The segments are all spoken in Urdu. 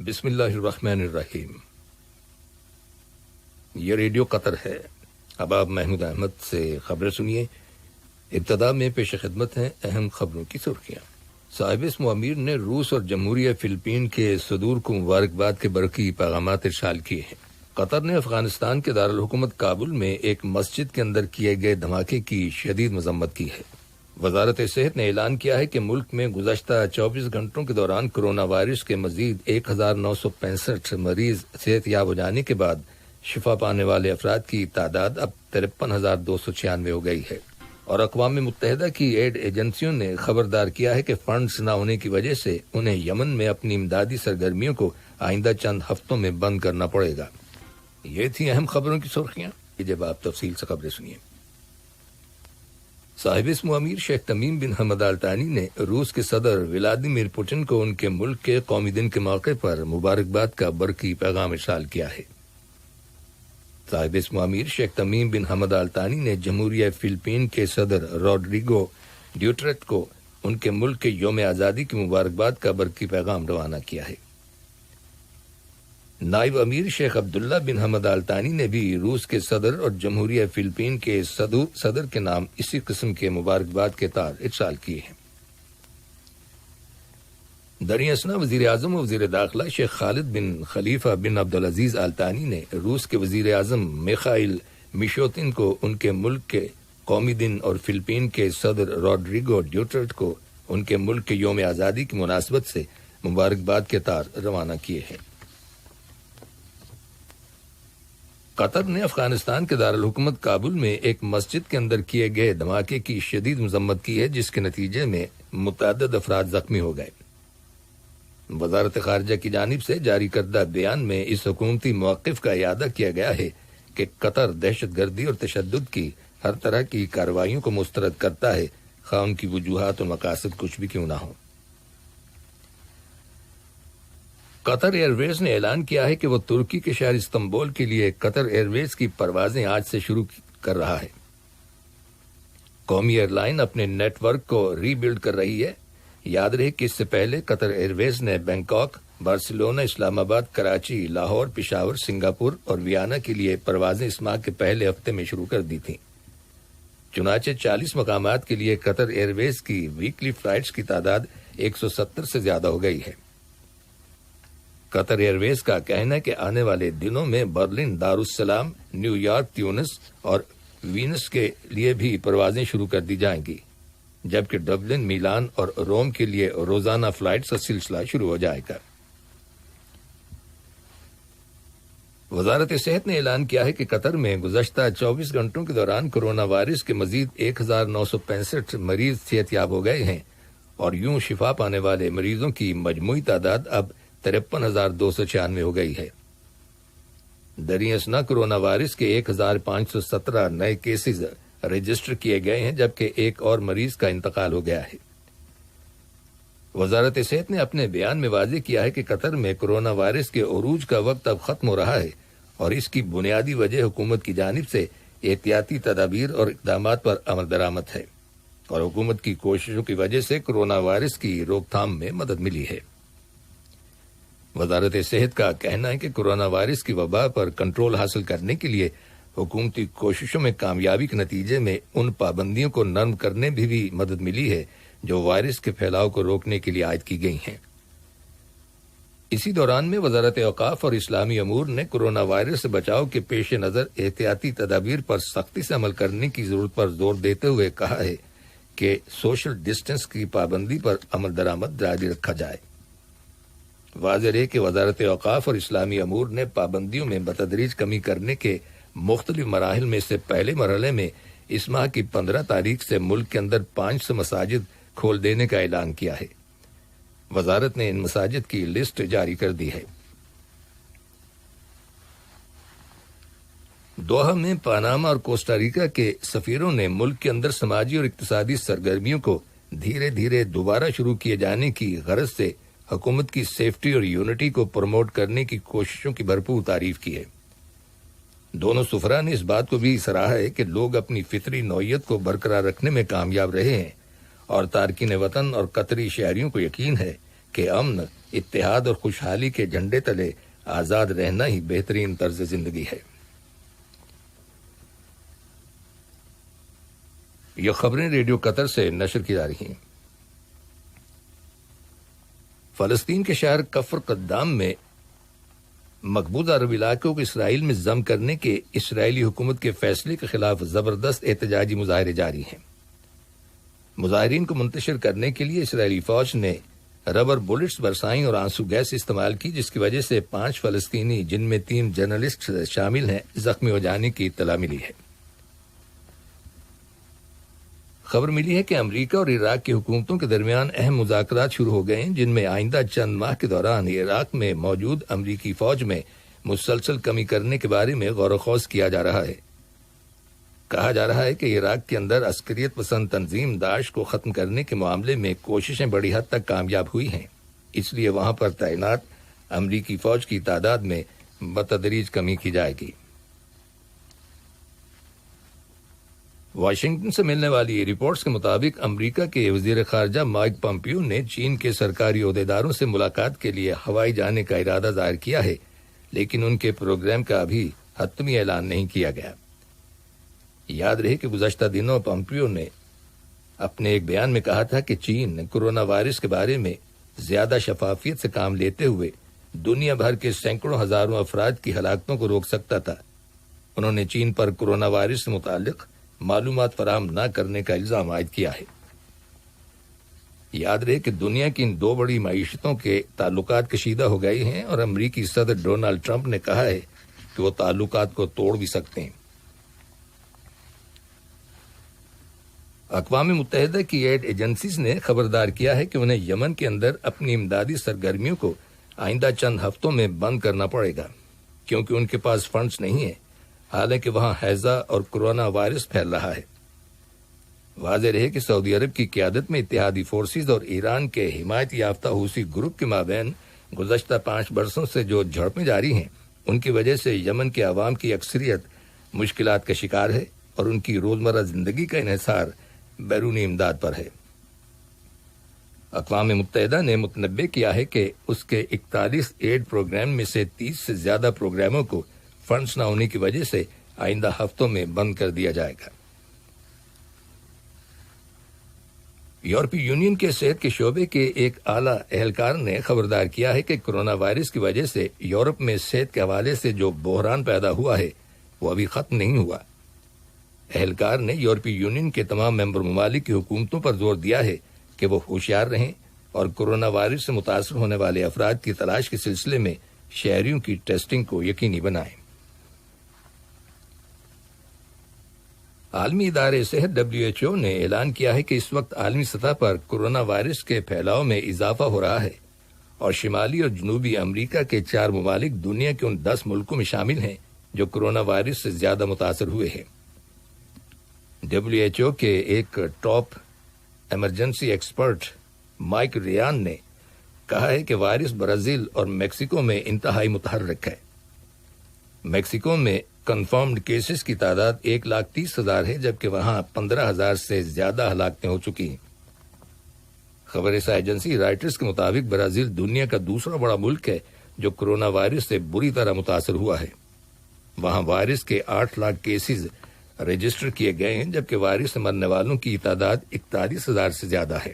بسم اللہ الرحمن الرحیم۔ یہ ریڈیو قطر ہے۔ اب آپ محمود احمد سے خبریں سنیے۔ ابتدا میں پیش خدمت ہیں اہم خبروں کی سرخیاں۔ صاحب اسم امیر نے روس اور جمہوریہ فلپین کے صدور کو مبارکباد کے برقی پیغامات ارسال کیے ہیں۔ قطر نے افغانستان کے دارالحکومت کابل میں ایک مسجد کے اندر کیے گئے دھماکے کی شدید مذمت کی ہے۔ وزارت صحت نے اعلان کیا ہے کہ ملک میں گزشتہ 24 گھنٹوں کے دوران کرونا وائرس کے مزید 1965 مریض صحت یاب ہو جانے کے بعد شفا پانے والے افراد کی تعداد اب 53,296 ہو گئی ہے، اور اقوام متحدہ کی ایڈ ایجنسیوں نے خبردار کیا ہے کہ فنڈز نہ ہونے کی وجہ سے انہیں یمن میں اپنی امدادی سرگرمیوں کو آئندہ چند ہفتوں میں بند کرنا پڑے گا۔ یہ تھی اہم خبروں کی سرخیاں۔ جب آپ تفصیل سے خبریں سنیے۔ صاحب اسم امیر شیخ تمیم بن حمد آل ثانی نے روس کے صدر ولادیمیر پوٹن کو ان کے ملک کے قومی دن کے موقع پر مبارکباد کا برقی پیغام ارسال کیا ہے۔ صاحب اسم امیر شیخ تمیم بن حمد آل ثانی نے جمہوریہ فلپین کے صدر روڈریگو ڈیوٹرٹ کو ان کے ملک کے یوم آزادی کی مبارکباد کا برقی پیغام روانہ کیا ہے۔ نائب امیر شیخ عبداللہ بن حمد آل ثانی نے بھی روس کے صدر اور جمہوریہ فلپین کے صدر کے نام اسی قسم کے مبارکباد کے تار ارسال کیے ہیں۔ دریں اثنا وزیر اعظم و وزیر داخلہ شیخ خالد بن خلیفہ بن عبدالعزیز آل ثانی نے روس کے وزیر اعظم میخائیل میشوتن کو ان کے ملک کے قومی دن اور فلپین کے صدر روڈریگو ڈیوٹرٹ کو ان کے ملک کے یوم آزادی کی مناسبت سے مبارکباد کے تار روانہ کیے ہیں۔ قطر نے افغانستان کے دارالحکومت کابل میں ایک مسجد کے اندر کیے گئے دھماکے کی شدید مذمت کی ہے، جس کے نتیجے میں متعدد افراد زخمی ہو گئے۔ وزارت خارجہ کی جانب سے جاری کردہ بیان میں اس حکومتی موقف کا اعادہ کیا گیا ہے کہ قطر دہشت گردی اور تشدد کی ہر طرح کی کارروائیوں کو مسترد کرتا ہے، خواہ ان کی وجوہات اور مقاصد کچھ بھی کیوں نہ ہوں۔ قطر ایئر ویز نے اعلان کیا ہے کہ وہ ترکی کے شہر استنبول کے لیے قطر ایئر ویز کی پروازیں آج سے شروع کر رہا ہے۔ قومی ایئر لائن اپنے نیٹ ورک کو ری بلڈ کر رہی ہے۔ یاد رہے کہ اس سے پہلے قطر ایئر ویز نے بینکاک، بارسلونا، اسلام آباد، کراچی، لاہور، پشاور، سنگاپور اور ویانا کے لیے پروازیں اس ماہ کے پہلے ہفتے میں شروع کر دی تھیں۔ چنانچہ 40 مقامات کے لیے قطر ایئر ویز کی ویکلی فلائٹس کی تعداد 170 سے زیادہ ہو گئی ہے۔ قطر ایئر ویز کا کہنا ہے کہ آنے والے دنوں میں برلن، دارالسلام، نیو یارک، تیونس اور وینس کے لیے بھی پروازیں شروع کر دی جائیں گی، جبکہ ڈبلن، میلان اور روم کے لیے روزانہ فلائٹس کا سلسلہ شروع ہو جائے گا۔ وزارت صحت نے اعلان کیا ہے کہ قطر میں گزشتہ 24 گھنٹوں کے دوران کرونا وائرس کے مزید 1965 مریض صحت یاب ہو گئے ہیں، اور یوں شفا پانے والے مریضوں کی مجموعی تعداد اب 53,296 ہو گئی ہے۔ دریں اثنا کرونا وائرس کے 1,517 نئے کیسز رجسٹر کیے گئے ہیں، جبکہ ایک اور مریض کا انتقال ہو گیا ہے۔ وزارت صحت نے اپنے بیان میں واضح کیا ہے کہ قطر میں کرونا وائرس کے عروج کا وقت اب ختم ہو رہا ہے، اور اس کی بنیادی وجہ حکومت کی جانب سے احتیاطی تدابیر اور اقدامات پر عمل درآمد ہے، اور حکومت کی کوششوں کی وجہ سے کرونا وائرس کی روک تھام میں مدد ملی ہے۔ وزارت صحت کا کہنا ہے کہ کرونا وائرس کی وبا پر کنٹرول حاصل کرنے کے لیے حکومتی کوششوں میں کامیابی کے نتیجے میں ان پابندیوں کو نرم کرنے بھی مدد ملی ہے جو وائرس کے پھیلاؤ کو روکنے کے لیے عائد کی گئی ہیں۔ اسی دوران میں وزارت اوقاف اور اسلامی امور نے کرونا وائرس سے بچاؤ کے پیش نظر احتیاطی تدابیر پر سختی سے عمل کرنے کی ضرورت پر زور دیتے ہوئے کہا ہے کہ سوشل ڈسٹنس کی پابندی پر عمل درآمد جاری رکھا جائے۔ واضح ہے کہ وزارت اوقاف اور اسلامی امور نے پابندیوں میں بتدریج کمی کرنے کے مختلف مراحل میں سے پہلے مرحلے میں اس ماہ کی 15 تاریخ سے ملک کے اندر 500 مساجد کھول دینے کا اعلان کیا ہے۔ وزارت نے ان مساجد کی لسٹ جاری کر دی ہے۔ دوحہ میں پاناما اور کوسٹاریکا کے سفیروں نے ملک کے اندر سماجی اور اقتصادی سرگرمیوں کو دھیرے دھیرے دوبارہ شروع کیے جانے کی غرض سے حکومت کی سیفٹی اور یونٹی کو پروموٹ کرنے کی کوششوں کی بھرپور تعریف کی ہے۔ دونوں سفراء نے اس بات کو بھی سراہا ہے کہ لوگ اپنی فطری نوعیت کو برقرار رکھنے میں کامیاب رہے ہیں، اور تارکین وطن اور قطری شہریوں کو یقین ہے کہ امن، اتحاد اور خوشحالی کے جھنڈے تلے آزاد رہنا ہی بہترین طرز زندگی ہے۔ یہ خبریں ریڈیو قطر سے نشر کی جا رہی ہیں۔ فلسطین کے شہر کفر قدام میں مقبوضہ عرب علاقوں کو اسرائیل میں ضم کرنے کے اسرائیلی حکومت کے فیصلے کے خلاف زبردست احتجاجی مظاہرے جاری ہیں۔ مظاہرین کو منتشر کرنے کے لیے اسرائیلی فوج نے ربر بلٹس برسائیں اور آنسو گیس استعمال کی، جس کی وجہ سے 5 فلسطینی جن میں 3 جرنلسٹ شامل ہیں زخمی ہو جانے کی اطلاع ملی ہے۔ خبر ملی ہے کہ امریکہ اور عراق کی حکومتوں کے درمیان اہم مذاکرات شروع ہو گئے ہیں، جن میں آئندہ چند ماہ کے دوران عراق میں موجود امریکی فوج میں مسلسل کمی کرنے کے بارے میں غور و خوض کیا جا رہا ہے۔ کہا جا رہا ہے کہ عراق کے اندر عسکریت پسند تنظیم داعش کو ختم کرنے کے معاملے میں کوششیں بڑی حد تک کامیاب ہوئی ہیں، اس لیے وہاں پر تعینات امریکی فوج کی تعداد میں بتدریج کمی کی جائے گی۔ واشنگٹن سے ملنے والی رپورٹس کے مطابق امریکہ کے وزیر خارجہ مائک پومپیو نے چین کے سرکاری عہدیداروں سے ملاقات کے لیے ہوائی جانے کا ارادہ ظاہر کیا ہے، لیکن ان کے پروگرام کا ابھی حتمی اعلان نہیں کیا گیا۔ یاد رہے کہ گزشتہ دنوں پومپیو نے اپنے ایک بیان میں کہا تھا کہ چین کورونا وائرس کے بارے میں زیادہ شفافیت سے کام لیتے ہوئے دنیا بھر کے سینکڑوں ہزاروں افراد کی ہلاکتوں کو روک سکتا تھا۔ انہوں نے چین پر کورونا وائرس سے متعلق معلومات فراہم نہ کرنے کا الزام عائد کیا ہے۔ یاد رہے کہ دنیا کی ان 2 بڑی معیشتوں کے تعلقات کشیدہ ہو گئے ہیں اور امریکی صدر ڈونلڈ ٹرمپ نے کہا ہے کہ وہ تعلقات کو توڑ بھی سکتے ہیں۔ اقوام متحدہ کی ایڈ ایجنسیز نے خبردار کیا ہے کہ انہیں یمن کے اندر اپنی امدادی سرگرمیوں کو آئندہ چند ہفتوں میں بند کرنا پڑے گا، کیونکہ ان کے پاس فنڈز نہیں ہیں، حالانکہ وہاں ہیضہ اور کورونا وائرس پھیل رہا ہے۔ واضح رہے کہ سعودی عرب کی قیادت میں اتحادی فورسز اور ایران کے حمایت یافتہ حوثی گروپ کے مابین گزشتہ 5 برسوں سے جو جھڑپیں جاری ہیں، ان کی وجہ سے یمن کے عوام کی اکثریت مشکلات کا شکار ہے اور ان کی روزمرہ زندگی کا انحصار بیرونی امداد پر ہے۔ اقوام متحدہ نے متنبع کیا ہے کہ اس کے 41 ایڈ پروگرام میں سے 30 سے زیادہ پروگراموں کو فنڈز نہ ہونے کی وجہ سے آئندہ ہفتوں میں بند کر دیا جائے گا۔ یورپی یونین کے صحت کے شعبے کے ایک اعلیٰ اہلکار نے خبردار کیا ہے کہ کورونا وائرس کی وجہ سے یورپ میں صحت کے حوالے سے جو بحران پیدا ہوا ہے وہ ابھی ختم نہیں ہوا۔ اہلکار نے یورپی یونین کے تمام ممبر ممالک کی حکومتوں پر زور دیا ہے کہ وہ ہوشیار رہیں اور کورونا وائرس سے متاثر ہونے والے افراد کی تلاش کے سلسلے میں شہریوں کی ٹیسٹنگ کو یقینی بنائیں۔ عالمی ادارے صحت WHO نے اعلان کیا ہے کہ اس وقت عالمی سطح پر کورونا وائرس کے پھیلاؤ میں اضافہ ہو رہا ہے اور شمالی اور جنوبی امریکہ کے 4 ممالک دنیا کے ان 10 ملکوں میں شامل ہیں جو کورونا وائرس سے زیادہ متاثر ہوئے ہیں۔ WHO کے ایک top emergency expert Mike Ryan نے کہا ہے کہ وائرس برازیل اور میکسیکو میں انتہائی متحرک ہے۔ میکسیکو میں کنفرمڈ کیسز کی تعداد 1,30,000 ہے، جبکہ وہاں 15,000 سے زیادہ ہلاکتیں ہو چکی ہیں۔ خبر رساں ایجنسی رائٹرز کے مطابق برازیل دنیا کا دوسرا بڑا ملک ہے جو کورونا وائرس سے بری طرح متاثر ہوا ہے۔ وہاں وائرس کے 8 لاکھ کیسز رجسٹر کیے گئے ہیں، جبکہ وائرس سے مرنے والوں کی تعداد 41,000 سے زیادہ ہے۔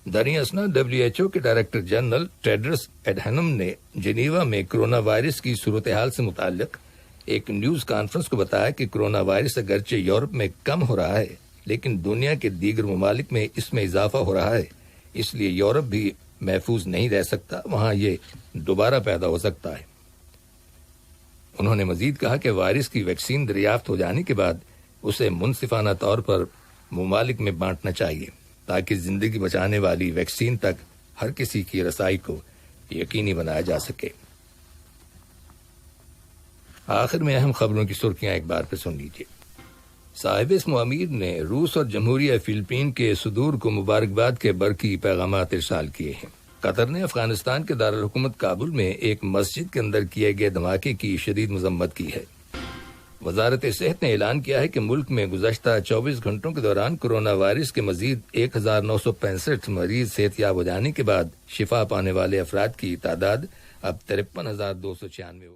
دریں اثنا WHO کے ڈائریکٹر جنرل ٹیڈرس ایڈہنم نے جنیوا میں کورونا وائرس کی صورتحال سے متعلق ایک نیوز کانفرنس کو بتایا کہ کورونا وائرس اگرچہ یورپ میں کم ہو رہا ہے، لیکن دنیا کے دیگر ممالک میں اس میں اضافہ ہو رہا ہے، اس لیے یورپ بھی محفوظ نہیں رہ سکتا، وہاں یہ دوبارہ پیدا ہو سکتا ہے۔ انہوں نے مزید کہا کہ وائرس کی ویکسین دریافت ہو جانے کے بعد اسے منصفانہ طور پر ممالک میں بانٹنا چاہیے تاکہ زندگی بچانے والی ویکسین تک ہر کسی کی رسائی کو یقینی بنایا جا سکے۔ آخر میں اہم خبروں کی سرخیاں ایک بار پھر سن لیجیے۔ صاحب اسم امیر نے روس اور جمہوریہ فلپین کے صدور کو مبارکباد کے برقی پیغامات ارسال کیے ہیں۔ قطر نے افغانستان کے دارالحکومت کابل میں ایک مسجد کے اندر کیے گئے دھماکے کی شدید مذمت کی ہے۔ وزارت صحت نے اعلان کیا ہے کہ ملک میں گزشتہ 24 گھنٹوں کے دوران کورونا وائرس کے مزید 1965 مریض صحت یاب ہو جانے کے بعد شفا پانے والے افراد کی تعداد اب 53,296 ہو